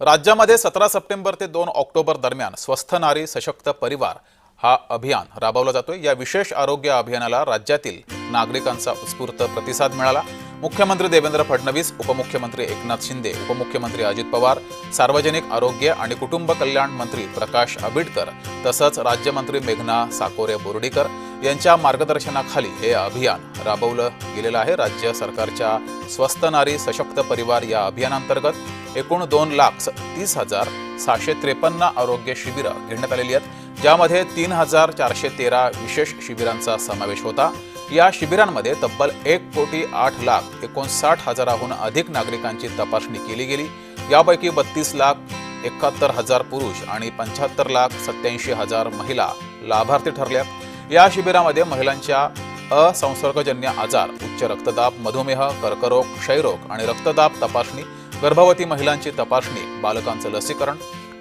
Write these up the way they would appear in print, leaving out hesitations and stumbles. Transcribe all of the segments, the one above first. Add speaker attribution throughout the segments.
Speaker 1: राज्यामध्ये 17 सप्टेंबर ते 2 ऑक्टोबर दरम्यान स्वस्थ नारी सशक्त परिवार हा अभियान राबवला जातोय। या विशेष आरोग्य अभियानाला राज्यातील नागरिकांचा उत्स्फूर्त प्रतिसाद मिळाला। मुख्यमंत्री देवेंद्र फडणवीस, उपमुख्यमंत्री एकनाथ शिंदे, उपमुख्यमंत्री अजित पवार, सार्वजनिक आरोग्य आणि कुटुंब कल्याण मंत्री प्रकाश आंबेडकर तसंच राज्यमंत्री मेघना साकोरे बोर्डीकर यांच्या मार्गदर्शनाखाली हे अभियान राबवलं गेलेलं आहे। राज्य सरकारच्या स्वस्थ नारी सशक्त परिवार या अभियानांतर्गत एकूण 2,30,653 आरोग्य शिबिरं घेण्यात आलेली आहेत, ज्यामध्ये 3,413 विशेष शिबिरांचा समावेश होता। या शिबिरांमध्ये तब्बल 1,08,59,000हून अधिक नागरिकांची तपासणी केली गेली। यापैकी 32,71,000 पुरुष आणि 75,87,000 महिला लाभार्थी ठरल्यात। या शिबिरामध्ये महिलांच्या असंसर्गजन्य आजार, उच्च रक्तदाब, मधुमेह, कर्करोग, क्षयरोग आणि रक्तदाब तपासणी, गर्भवती महिलांची तपासणी, बालकांचं लसीकरण,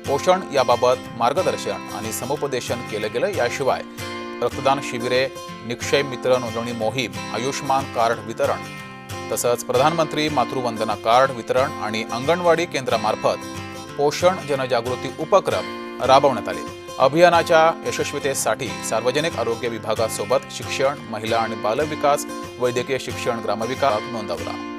Speaker 1: पोषण याबाबत मार्गदर्शन आणि समुपदेशन केलं गेलं। याशिवाय रक्तदान शिबिरे, निक्षय मित्र नोंदणी मोहीम, आयुष्मान कार्ड वितरण तसंच प्रधानमंत्री मातृवंदना कार्ड वितरण आणि अंगणवाडी केंद्रामार्फत पोषण जनजागृती उपक्रम राबवण्यात आले। अभियानाच्या यशस्वीतेसाठी सार्वजनिक आरोग्य विभागासोबत शिक्षण, महिला आणि बालविकास, वैद्यकीय शिक्षण, ग्रामविकास नोंदवला।